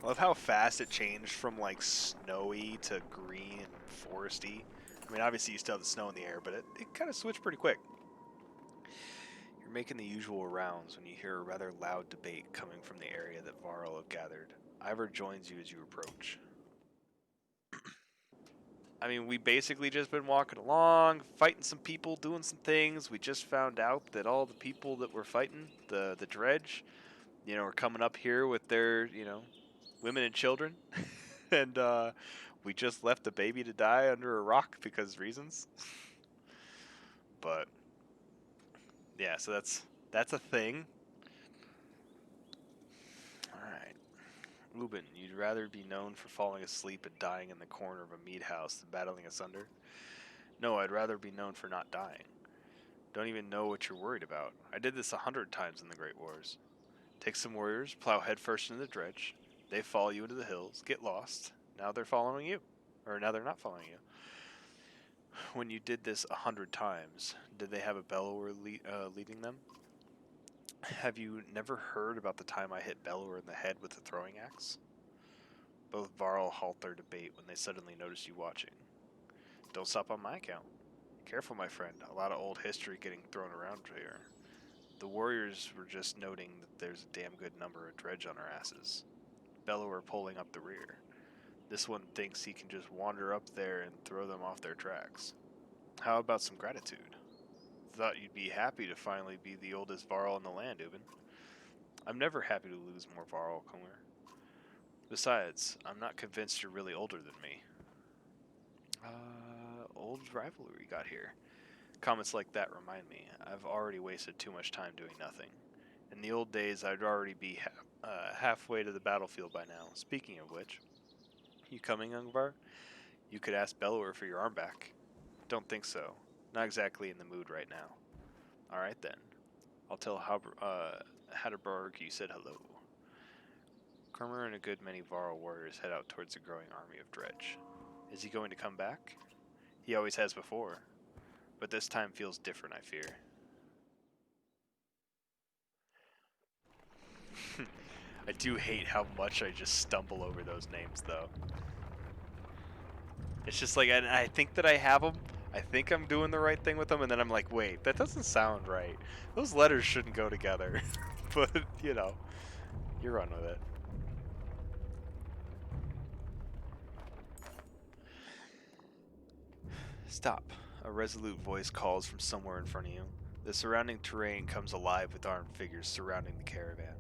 I love how fast it changed from like snowy to green and foresty. I mean, obviously you still have the snow in the air, but it kind of switched pretty quick. You're making the usual rounds when you hear a rather loud debate coming from the area that Varl have gathered. Ivor joins you as you approach. I mean, we basically just been walking along, fighting some people, doing some things. We just found out that all the people that were fighting, the dredge, are coming up here with their, women and children. And we just left a baby to die under a rock because reasons. But yeah, so that's a thing. All right. Ubin, you'd rather be known for falling asleep and dying in the corner of a meat house than battling asunder? No, I'd rather be known for not dying. Don't even know what you're worried about. I did this 100 times in the Great Wars. Take some warriors, plow headfirst into the dredge. They follow you into the hills, get lost. Now they're following you. Or now they're not following you. When you did this 100 times, did they have a bellower leading them? Have you never heard about the time I hit Bellower in the head with a throwing axe? Both Varl halt their debate when they suddenly notice you watching. Don't stop on my account. Careful, my friend. A lot of old history getting thrown around here. The warriors were just noting that there's a damn good number of dredge on our asses. Bellower pulling up the rear. This one thinks he can just wander up there and throw them off their tracks. How about some gratitude? Thought you'd be happy to finally be the oldest Varl in the land, Ubin. I'm never happy to lose more Varl, Comer. Besides, I'm not convinced you're really older than me. Old rivalry got here. Comments like that remind me, I've already wasted too much time doing nothing. In the old days, I'd already be halfway to the battlefield by now. Speaking of which, you coming, Ungvar? You could ask Bellower for your arm back. Don't think so. Not exactly in the mood right now. Alright then. I'll tell Hatterberg you said hello. Kermer and a good many Varl warriors head out towards the growing army of Dredge. Is he going to come back? He always has before. But this time feels different, I fear. I do hate how much I just stumble over those names, though. It's just like, I think that I have them. I think I'm doing the right thing with them, and then I'm like, wait, that doesn't sound right. Those letters shouldn't go together. But, you run with it. Stop. A resolute voice calls from somewhere in front of you. The surrounding terrain comes alive with armed figures surrounding the caravan.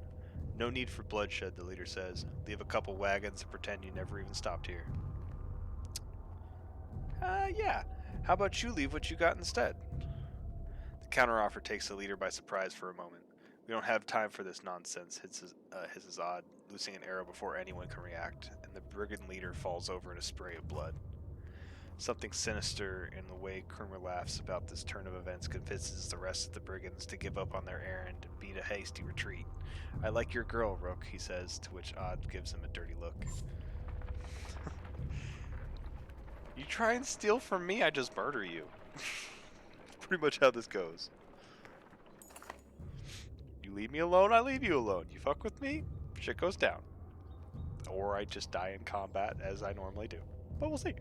No need for bloodshed, the leader says. Leave a couple wagons and pretend you never even stopped here. Yeah. How about you leave what you got instead? The counteroffer takes the leader by surprise for a moment. We don't have time for this nonsense, hisses Odd, loosing an arrow before anyone can react, and the brigand leader falls over in a spray of blood. Something sinister in the way Krumer laughs about this turn of events convinces the rest of the brigands to give up on their errand and beat a hasty retreat. I like your girl, Rook, he says, to which Odd gives him a dirty look. You try and steal from me, I just murder you. Pretty much how this goes. You leave me alone, I leave you alone. You fuck with me, shit goes down. Or I just die in combat, as I normally do. But we'll see.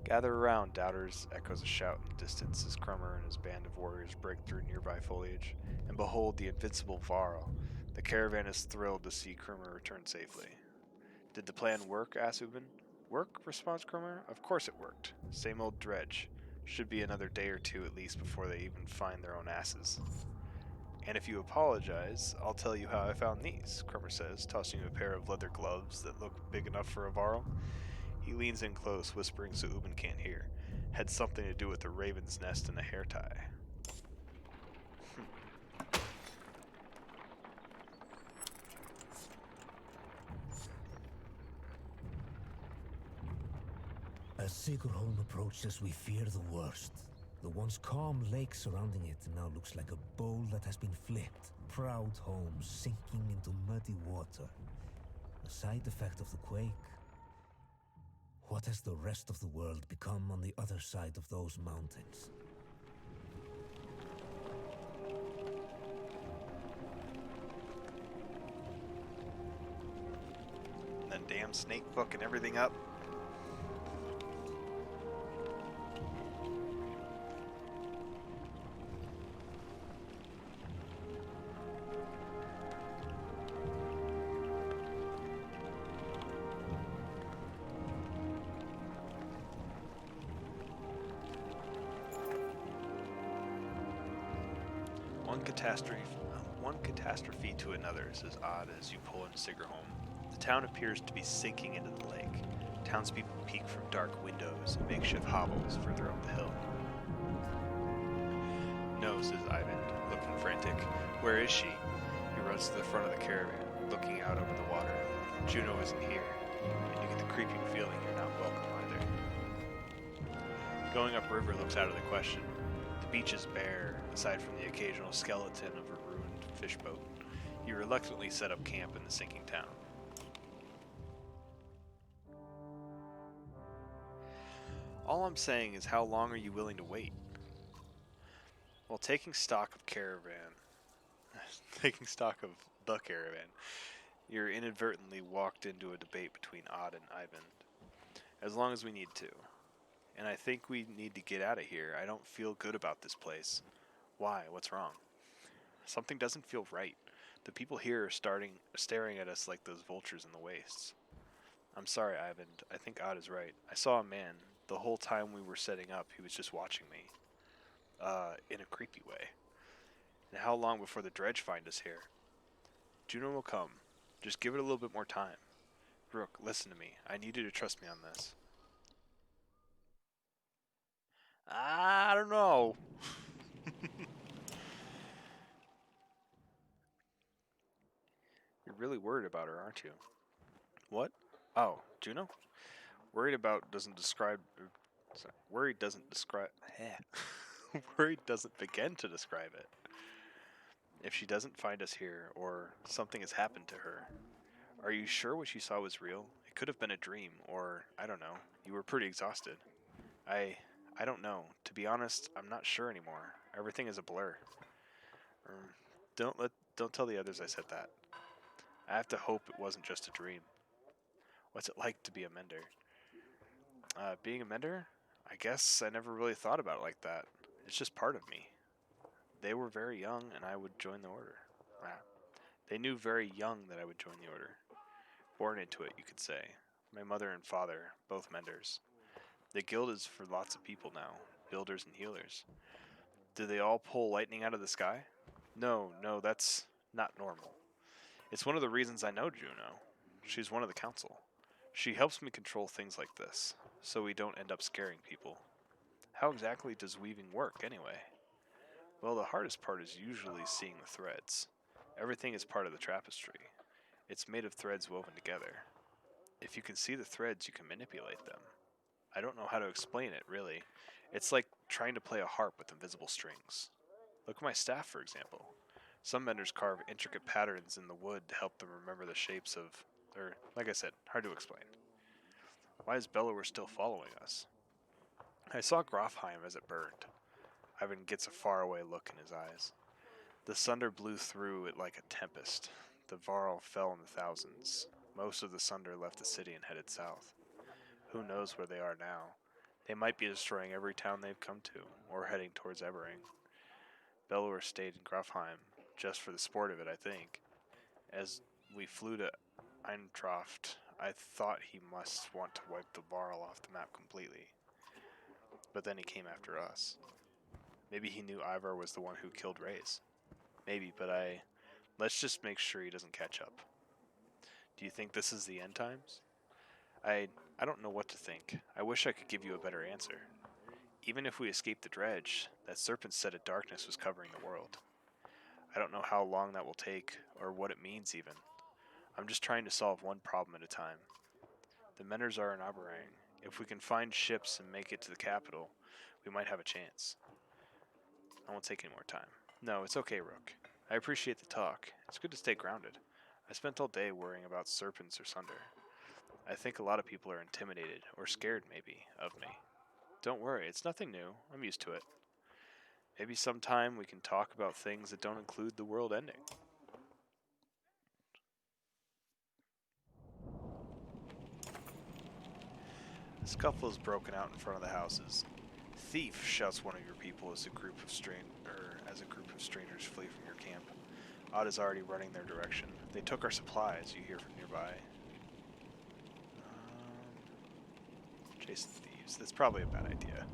Gather around, doubters, echoes a shout in the distance as Krummer and his band of warriors break through nearby foliage. And behold the invincible Varl. The caravan is thrilled to see Krummer return safely. Did the plan work, asks Ubin. Work, responds Krummer. Of course it worked. Same old dredge. Should be another day or two at least before they even find their own asses. And if you apologize, I'll tell you how I found these, Krummer says, tossing you a pair of leather gloves that look big enough for a Varl. He leans in close, whispering so Ubin can't hear. Had something to do with a raven's nest and a hair tie. As Sigurholm approaches, we fear the worst. The once calm lake surrounding it now looks like a bowl that has been flipped. Proud homes sinking into muddy water. A side effect of the quake. What has the rest of the world become on the other side of those mountains? Damn snake fucking everything up. One catastrophe to another is as odd as you pull into Sigerholm. The town appears to be sinking into the lake. Townspeople peek from dark windows and makeshift hovels further up the hill. No, says Ivan, looking frantic. Where is she? He runs to the front of the caravan, looking out over the water. Juno isn't here, and you get the creeping feeling you're not welcome either. Going upriver looks out of the question. The beach is bare, aside from the occasional skeleton of a ruined fish boat. You reluctantly set up camp in the sinking town. All I'm saying is, how long are you willing to wait? While taking stock of the caravan, you're inadvertently walked into a debate between Odd and Ivan. As long as we need to. And I think we need to get out of here. I don't feel good about this place. Why? What's wrong? Something doesn't feel right. The people here are staring at us like those vultures in the wastes. I'm sorry, Ivan. I think Odd is right. I saw a man. The whole time we were setting up, he was just watching me. In a creepy way. And how long before the dredge find us here? Juno will come. Just give it a little bit more time. Rook, listen to me. I need you to trust me on this. I don't know. You're really worried about her, aren't you? What? Oh, Juno? Worried doesn't describe. Worried doesn't begin to describe it. If she doesn't find us here, or something has happened to her, are you sure what you saw was real? It could have been a dream, or I don't know. You were pretty exhausted. I don't know. To be honest, I'm not sure anymore. Everything is a blur. Don't tell the others I said that. I have to hope it wasn't just a dream. What's it like to be a mender? Being a mender? I guess I never really thought about it like that. It's just part of me. They were very young, and I would join the order. They knew very young that I would join the order. Born into it, you could say. My mother and father, both menders. The guild is for lots of people now, builders and healers. Do they all pull lightning out of the sky? No, that's not normal. It's one of the reasons I know Juno. She's one of the council. She helps me control things like this, so we don't end up scaring people. How exactly does weaving work, anyway? Well, the hardest part is usually seeing the threads. Everything is part of the tapestry. It's made of threads woven together. If you can see the threads, you can manipulate them. I don't know how to explain it, really. It's like trying to play a harp with invisible strings. Look at my staff, for example. Some menders carve intricate patterns in the wood to help them remember the shapes of... like I said, hard to explain. Why is Bellower still following us? I saw Grofheim as it burned. Ivan gets a faraway look in his eyes. The sunder blew through it like a tempest. The Varl fell in the thousands. Most of the sunder left the city and headed south. Who knows where they are now? They might be destroying every town they've come to, or heading towards Evering. Bellower stayed in Grofheim, just for the sport of it, I think. As we flew to Eintracht, I thought he must want to wipe the Varl off the map completely. But then he came after us. Maybe he knew Ivar was the one who killed Reyes. Maybe, but let's just make sure he doesn't catch up. Do you think this is the end times? I don't know what to think. I wish I could give you a better answer. Even if we escape the dredge, that serpent said a darkness was covering the world. I don't know how long that will take, or what it means even. I'm just trying to solve one problem at a time. The Menners are in Aberang. If we can find ships and make it to the capital, we might have a chance. I won't take any more time. No, it's okay, Rook. I appreciate the talk. It's good to stay grounded. I spent all day worrying about serpents or sunder. I think a lot of people are intimidated, or scared maybe, of me. Don't worry, it's nothing new. I'm used to it. Maybe sometime we can talk about things that don't include the world ending. Scuffle is broken out in front of the houses. Thief, shouts one of your people as a group of strangers flee from your camp. Odd is already running their direction. They took our supplies, you hear from nearby. Chase the thieves. That's probably a bad idea.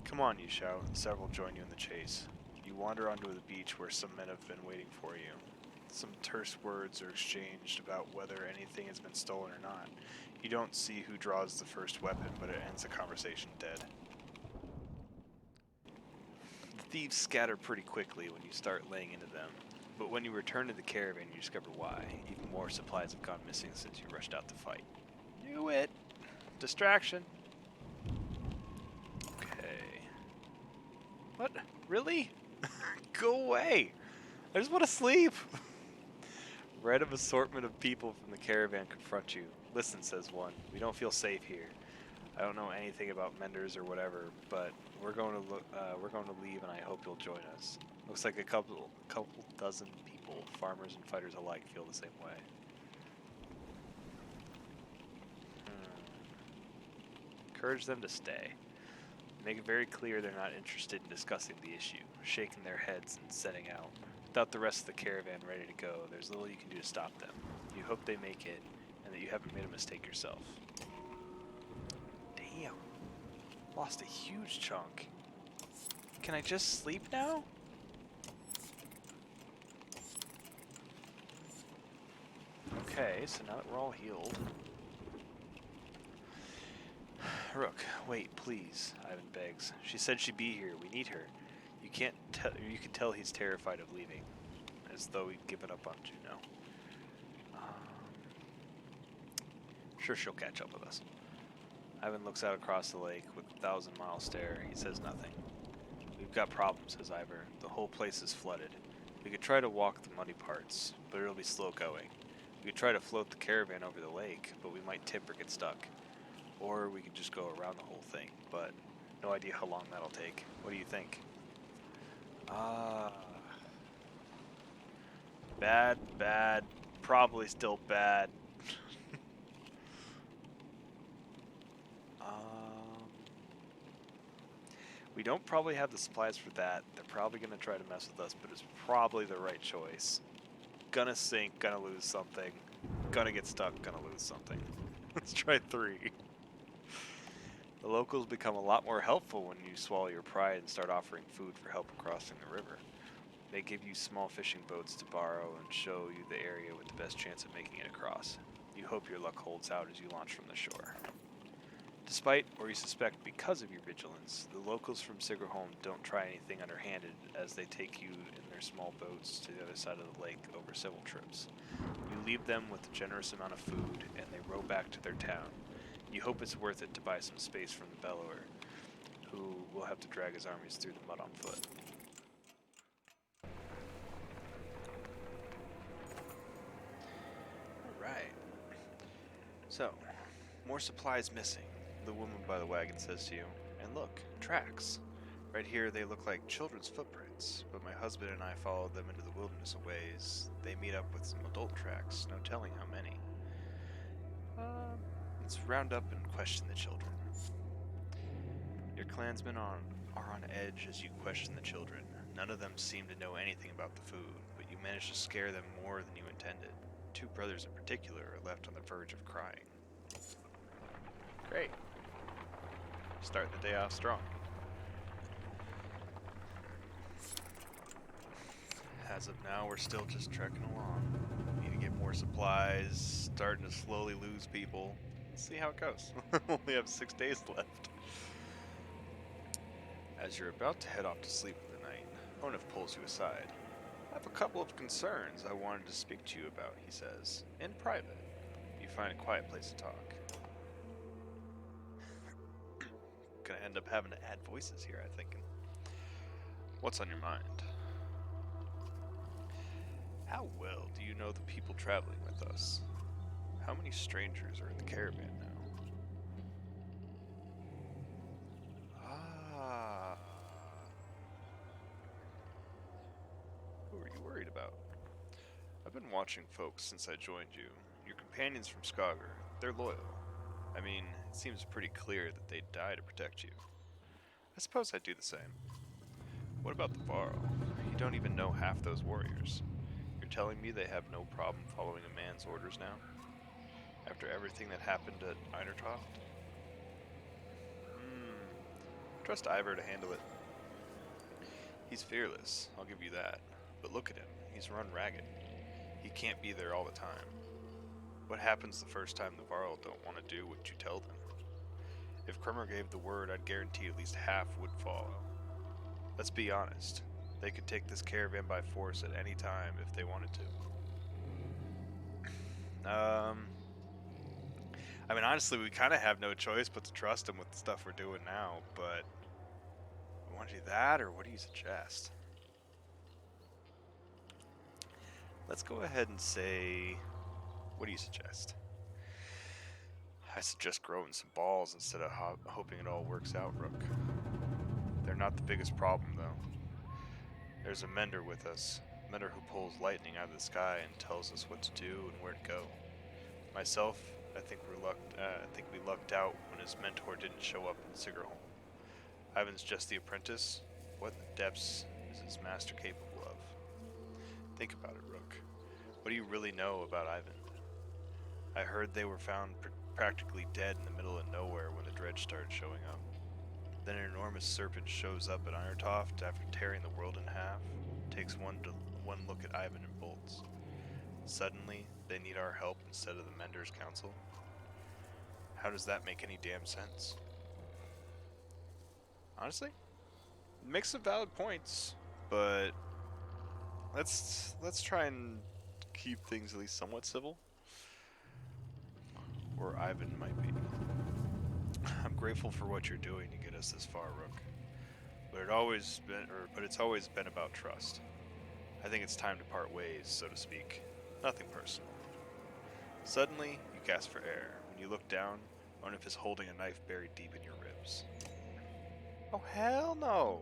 Come on, you shout, and several join you in the chase. You wander onto the beach where some men have been waiting for you. Some terse words are exchanged about whether anything has been stolen or not. You don't see who draws the first weapon, but it ends the conversation dead. The thieves scatter pretty quickly when you start laying into them, but when you return to the caravan, you discover why. Even more supplies have gone missing since you rushed out to fight. Knew it! Distraction. Okay. What? Really? Go away! I just want to sleep! Random assortment of people from the caravan confront you. Listen, says one. We don't feel safe here. I don't know anything about menders or whatever, but we're going to leave, and I hope you'll join us. Looks like a couple dozen people, farmers and fighters alike, feel the same way. Encourage them to stay. Make it very clear they're not interested in discussing the issue, shaking their heads and setting out. Without the rest of the caravan ready to go, there's little you can do to stop them. You hope they make it, and that you haven't made a mistake yourself. Damn. Lost a huge chunk. Can I just sleep now? Okay, so now that we're all healed. Rook, wait, please, Ivan begs. She said she'd be here. We need her. You can tell he's terrified of leaving, as though he'd given up on Juno. Sure, she'll catch up with us. Ivan looks out across the lake with a 1,000-mile stare. He says nothing. We've got problems, says Ivor. The whole place is flooded. We could try to walk the muddy parts, but it'll be slow going. We could try to float the caravan over the lake, but we might tip or get stuck. Or we could just go around the whole thing, but no idea how long that'll take. What do you think? Bad, probably still bad. We don't probably have the supplies for that. They're probably going to try to mess with us, but it's probably the right choice. Gonna sink, gonna lose something. Gonna get stuck, gonna lose something. Let's try 3. The locals become a lot more helpful when you swallow your pride and start offering food for help crossing the river. They give you small fishing boats to borrow and show you the area with the best chance of making it across. You hope your luck holds out as you launch from the shore. Despite, or you suspect because of your vigilance, the locals from Sigerholm don't try anything underhanded as they take you in their small boats to the other side of the lake over several trips. You leave them with a generous amount of food, and they row back to their town. You hope it's worth it to buy some space from the Bellower, who will have to drag his armies through the mud on foot. Alright. So, more supplies missing. The woman by the wagon says to you, and look, tracks. Right here they look like children's footprints, but my husband and I followed them into the wilderness a ways. They meet up with some adult tracks, no telling how many. Let's round up and question the children. Your clansmen are on edge as you question the children. None of them seem to know anything about the food, but you manage to scare them more than you intended. 2 brothers in particular are left on the verge of crying. Great. Starting the day off strong. As of now, we're still just trekking along. Need to get more supplies, starting to slowly lose people. Let's see how it goes. Only have 6 days left. As you're about to head off to sleep for the night, Onif pulls you aside. I have a couple of concerns I wanted to speak to you about, he says. In private. You find a quiet place to talk. Gonna end up having to add voices here, I think. What's on your mind? How well do you know the people traveling with us? How many strangers are in the caravan now? Ah. Who are you worried about? I've been watching folks since I joined you. Your companions from Skager, they're loyal. I mean, it seems pretty clear that they'd die to protect you. I suppose I'd do the same. What about the Varl? You don't even know half those warriors. You're telling me they have no problem following a man's orders now? After everything that happened at Einertoft? Trust Ivor to handle it. He's fearless, I'll give you that. But look at him, he's run ragged. He can't be there all the time. What happens the first time the Varl don't want to do what you tell them? If Krummer gave the word, I'd guarantee at least half would follow. Let's be honest. They could take this caravan by force at any time if they wanted to. I mean, honestly, we kind of have no choice but to trust them with the stuff we're doing now, but we want to do that, or what do you suggest? Let's go ahead and say, what do you suggest? I suggest growing some balls instead of hoping it all works out, Rook. They're not the biggest problem, though. There's a mender with us, a mender who pulls lightning out of the sky and tells us what to do and where to go. Myself, I think we lucked out when his mentor didn't show up in Sigerholm. Ivan's just the apprentice. What in the depths is his master capable of? Think about it, Rook. What do you really know about Ivan? I heard they were found practically dead in the middle of nowhere when the dredge started showing up. Then an enormous serpent shows up at Irontoft after tearing the world in half, takes one look at Ivan and bolts. Suddenly, they need our help instead of the Mender's Council? How does that make any damn sense? Honestly, it makes some valid points, but let's try and keep things at least somewhat civil. Or Ivan might be. I'm grateful for what you're doing to get us this far, Rook. But it's always been about trust. I think it's time to part ways, so to speak. Nothing personal. Suddenly, you gasp for air. When you look down, Onif is holding a knife buried deep in your ribs. Oh, hell no!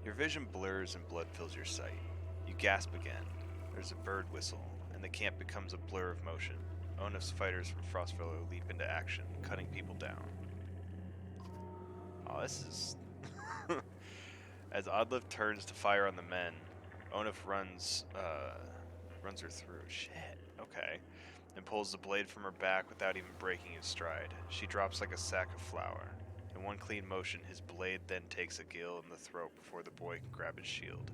Your vision blurs and blood fills your sight. You gasp again. There's a bird whistle, and the camp becomes a blur of motion. Onif's fighters from Frostfellow leap into action, cutting people down. Oh, this is... As Odlift turns to fire on the men, Onif runs her through. Shit, okay. And pulls the blade from her back without even breaking his stride. She drops like a sack of flour. In one clean motion, his blade then takes a gill in the throat before the boy can grab his shield.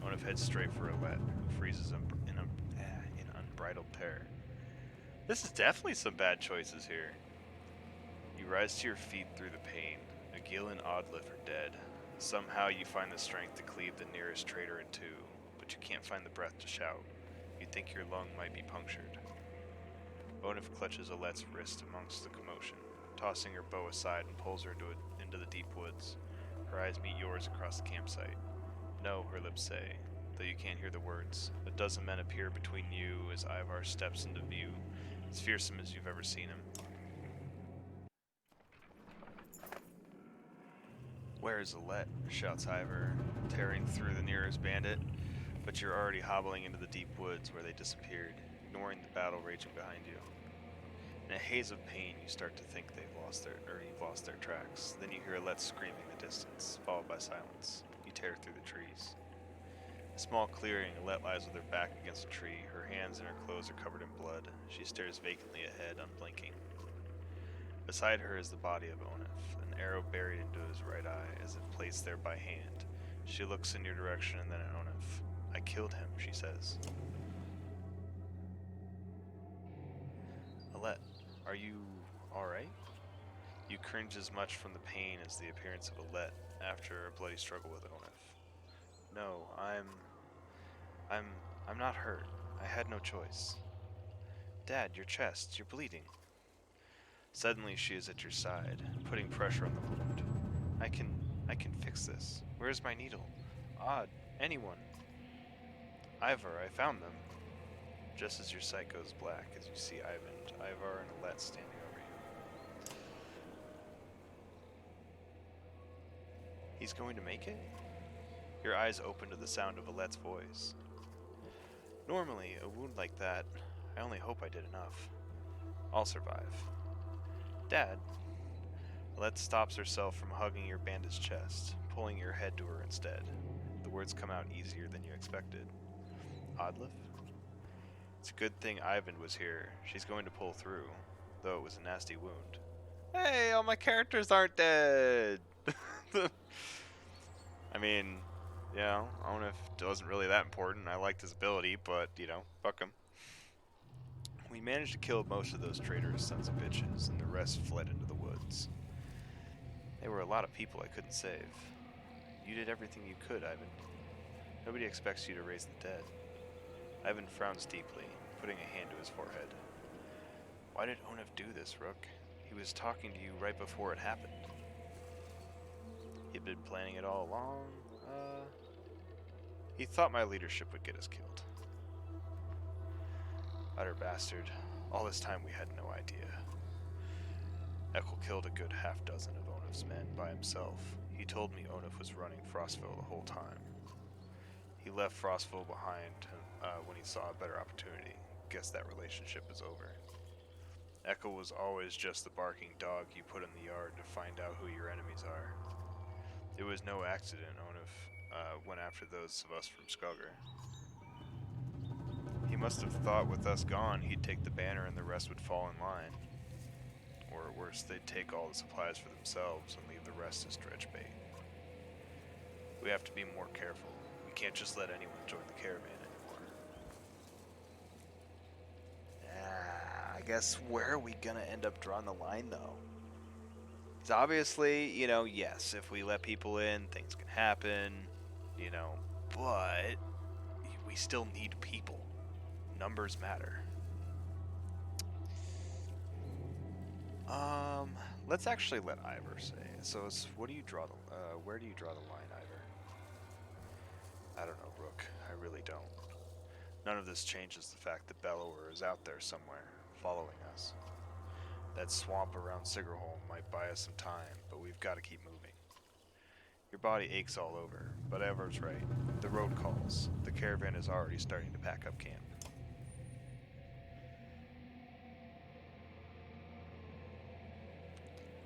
Onif heads straight for Alette, who freezes him in unbridled terror. This is definitely some bad choices here. You rise to your feet through the pain. Agil and Odlift are dead. Somehow you find the strength to cleave the nearest traitor in two, but you can't find the breath to shout. You think your lung might be punctured. Onif clutches Alette's wrist amongst the commotion, tossing her bow aside and pulls her into the deep woods. Her eyes meet yours across the campsite. No, her lips say, though you can't hear the words. A dozen men appear between you as Ivar steps into view, as fearsome as you've ever seen him. Where is Alette? Shouts Ivar, tearing through the nearest bandit, but you're already hobbling into the deep woods where they disappeared, ignoring the battle raging behind you. In a haze of pain, you start to think you've lost their tracks. Then you hear Alette screaming in the distance, followed by silence. You tear through the trees. A small clearing, Alette lies with her back against a tree. Her hands and her clothes are covered in blood. She stares vacantly ahead, unblinking. Beside her is the body of Onif, an arrow buried into his right eye, as if placed there by hand. She looks in your direction and then at Onif. I killed him, she says. Alette, are you alright? You cringe as much from the pain as the appearance of Alette after a bloody struggle with Onif. No, I'm not hurt. I had no choice. Dad, your chest, you're bleeding. Suddenly she is at your side, putting pressure on the wound. I can fix this. Where's my needle? Odd, anyone. Ivar, I found them. Just as your sight goes black as you see Ivar and Alette standing over you. He's going to make it? Your eyes open to the sound of Alette's voice. Normally, a wound like that, I only hope I did enough. I'll survive. Dad, Let stops herself from hugging your bandaged chest, pulling your head to her instead. The words come out easier than you expected. Odliff? It's a good thing Ivan was here. She's going to pull through, though it was a nasty wound. Hey, all my characters aren't dead! I mean, Onif wasn't really that important. I liked his ability, but, fuck him. We managed to kill most of those traitorous sons of bitches, and the rest fled into the woods. They were a lot of people I couldn't save. You did everything you could, Ivan. Nobody expects you to raise the dead. Ivan frowns deeply, putting a hand to his forehead. Why did Onif do this, Rook? He was talking to you right before it happened. He'd been planning it all along. He thought my leadership would get us killed. Utter bastard. All this time we had no idea. Ekkel killed a good half-dozen of Onif's men by himself. He told me Onif was running Frostville the whole time. He left Frostville behind when he saw a better opportunity. Guess that relationship is over. Ekkel was always just the barking dog you put in the yard to find out who your enemies are. It was no accident Onif went after those of us from Skugger. He must have thought with us gone, he'd take the banner and the rest would fall in line. Or worse, they'd take all the supplies for themselves and leave the rest as dredge bait. We have to be more careful. We can't just let anyone join the caravan anymore. I guess where are we gonna end up drawing the line, though? Because obviously, yes, if we let people in, things can happen, but we still need people. Numbers matter. Let's actually let Ivor say. So, where do you draw the line, Ivor? I don't know, Rook. I really don't. None of this changes the fact that Bellower is out there somewhere, following us. That swamp around Sigerholm might buy us some time, but we've got to keep moving. Your body aches all over, but Ivor's right. The road calls. The caravan is already starting to pack up camp.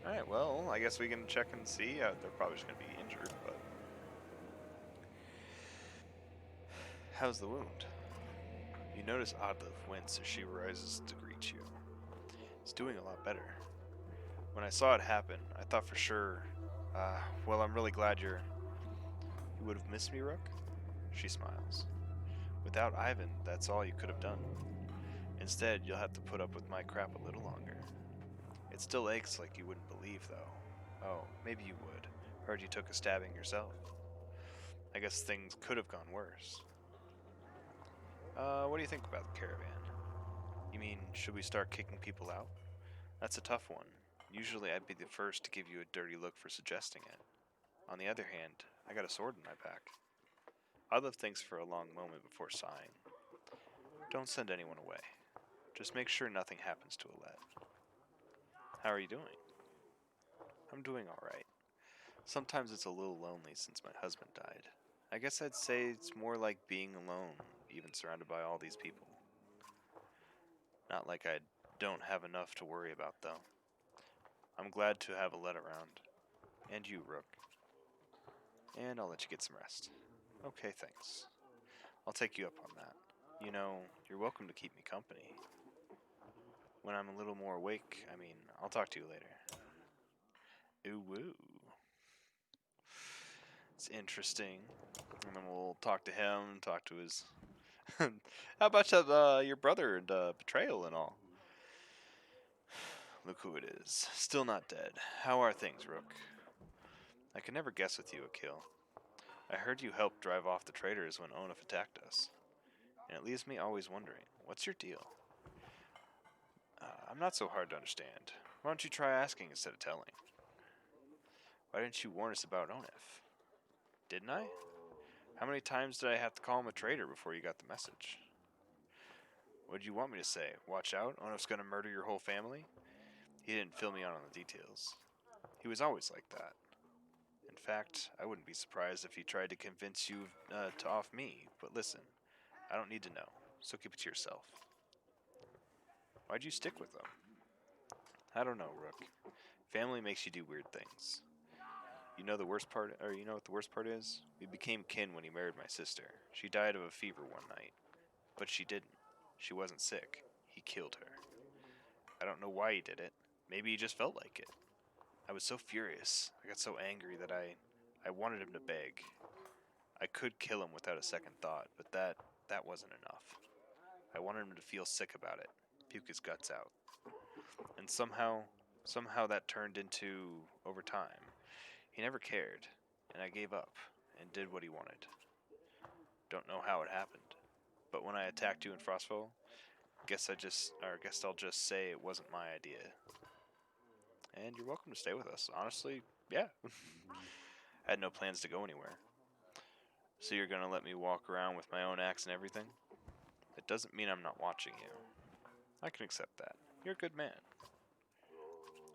Alright, well, I guess we can check and see. They're probably just going to be injured, but... How's the wound? You notice Odliff wince as she rises to greet you. It's doing a lot better. When I saw it happen, I thought for sure, I'm really glad you would have missed me, Rook? She smiles. Without Ivan, that's all you could have done. Instead, you'll have to put up with my crap a little longer. It still aches like you wouldn't believe, though. Oh, maybe you would. Heard you took a stabbing yourself. I guess things could have gone worse. What do you think about the caravan? You mean, should we start kicking people out? That's a tough one. Usually I'd be the first to give you a dirty look for suggesting it. On the other hand, I got a sword in my pack. Odliff thinks for a long moment before sighing. Don't send anyone away. Just make sure nothing happens to Alette. How are you doing? I'm doing alright. Sometimes it's a little lonely since my husband died. I guess I'd say it's more like being alone, even surrounded by all these people. Not like I don't have enough to worry about, though. I'm glad to have Alette around. And you, Rook. And I'll let you get some rest. Okay, thanks. I'll take you up on that. You're welcome to keep me company. When I'm a little more awake, I'll talk to you later. Ooh, woo. It's interesting. And then we'll talk to him, talk to his... How about your brother and Betrayal and all? Look who it is. Still not dead. How are things, Rook? I can never guess with you, Akil. I heard you helped drive off the traitors when Onif attacked us. And it leaves me always wondering, what's your deal? I'm not so hard to understand. Why don't you try asking instead of telling? Why didn't you warn us about Onif? Didn't I? How many times did I have to call him a traitor before you got the message? What did you want me to say? Watch out, Onif's gonna murder your whole family? He didn't fill me on the details. He was always like that. In fact, I wouldn't be surprised if he tried to convince you to off me, but listen, I don't need to know, so keep it to yourself. Why'd you stick with them? I don't know, Rook. Family makes you do weird things. You know the worst part, or you know what the worst part is? We became kin when he married my sister. She died of a fever one night. But she didn't. She wasn't sick. He killed her. I don't know why he did it. Maybe he just felt like it. I was so furious. I got so angry that I wanted him to beg. I could kill him without a second thought, but that wasn't enough. I wanted him to feel sick about it, puke his guts out. And somehow that turned into over time. He never cared, and I gave up and did what he wanted. Don't know how it happened, but when I attacked you in Frostville, guess I'll just say it wasn't my idea. And you're welcome to stay with us. Honestly, yeah. I had no plans to go anywhere. So you're gonna let me walk around with my own axe and everything? It doesn't mean I'm not watching you. I can accept that. You're a good man.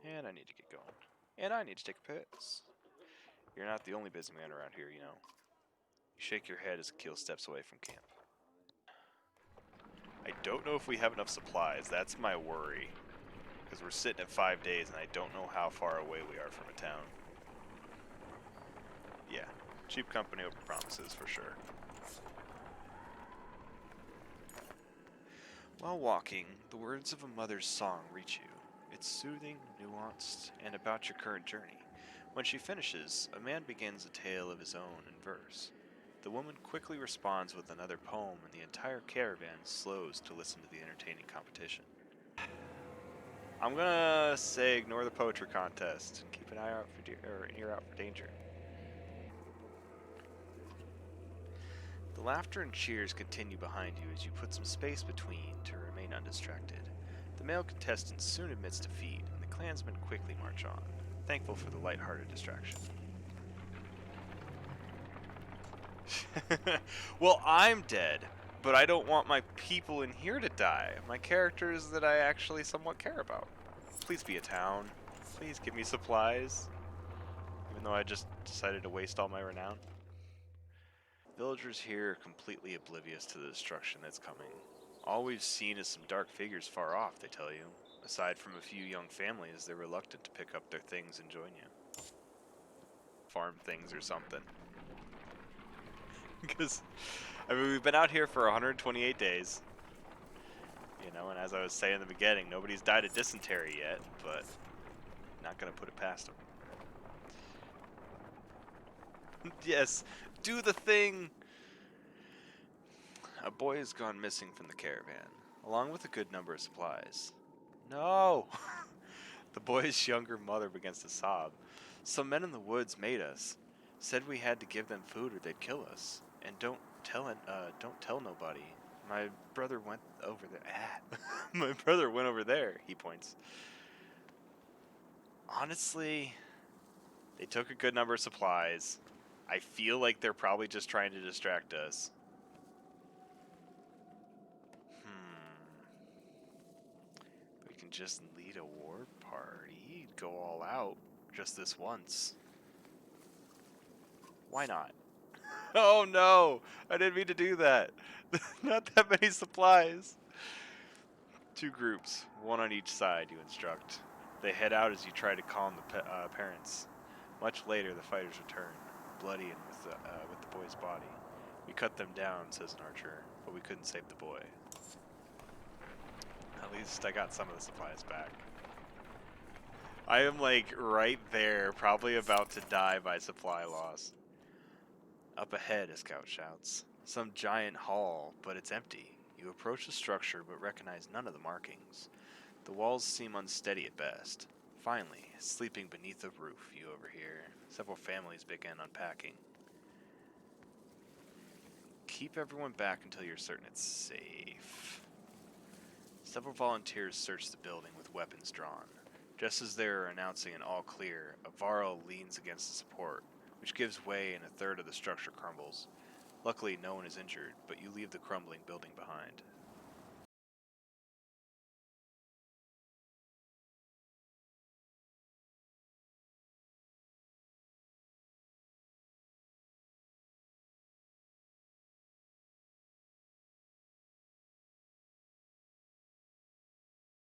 And I need to get going. And I need to take a piss. You're not the only busy man around here, you know. You shake your head as Akil steps away from camp. I don't know if we have enough supplies. That's my worry. Because we're sitting at 5 days and I don't know how far away we are from a town. Yeah, cheap company over promises for sure. While walking, the words of a mother's song reach you. It's soothing, nuanced, and about your current journey. When she finishes, a man begins a tale of his own in verse. The woman quickly responds with another poem, and the entire caravan slows to listen to the entertaining competition. I'm gonna say ignore the poetry contest and keep an eye out for an ear out for danger. The laughter and cheers continue behind you as you put some space between to remain undistracted. The male contestant soon admits defeat, and the clansmen quickly march on, thankful for the light-hearted distraction. Well, I'm dead, but I don't want my people in here to die. My characters that I actually somewhat care about. Please be a town. Please give me supplies. Even though I just decided to waste all my renown. Villagers here are completely oblivious to the destruction that's coming. All we've seen is some dark figures far off, they tell you. Aside from a few young families, they're reluctant to pick up their things and join you. Farm things or something. Because, I mean, we've been out here for 128 days. You know, and as I was saying in the beginning, nobody's died of dysentery yet, but not gonna put it past them. Yes, do the thing! A boy has gone missing from the caravan, along with a good number of supplies. No! The boy's younger mother begins to sob. Some men in the woods made us. Said we had to give them food or they'd kill us. And don't tell nobody. My brother went over there. My brother went over there, he points. Honestly, they took a good number of supplies. I feel like they're probably just trying to distract us. We can just lead a war party, go all out, just this once. Why not? Oh no! I didn't mean to do that. Not that many supplies. Two groups, one on each side, you instruct. They head out as you try to calm the parents. Much later, the fighters return, bloody and with the boy's body. We cut them down, says an archer, but we couldn't save the boy. At least I got some of the supplies back. I am like right there, probably about to die by supply loss. Up ahead, a scout shouts. Some giant hall, but it's empty. You approach the structure but recognize none of the markings. The walls seem unsteady at best. Finally, sleeping beneath a roof, you overhear. Several families begin unpacking. Keep everyone back until you're certain it's safe. Several volunteers search the building with weapons drawn. Just as they're announcing an all clear, a Varl leans against the support, which gives way and a third of the structure crumbles. Luckily, no one is injured, but you leave the crumbling building behind.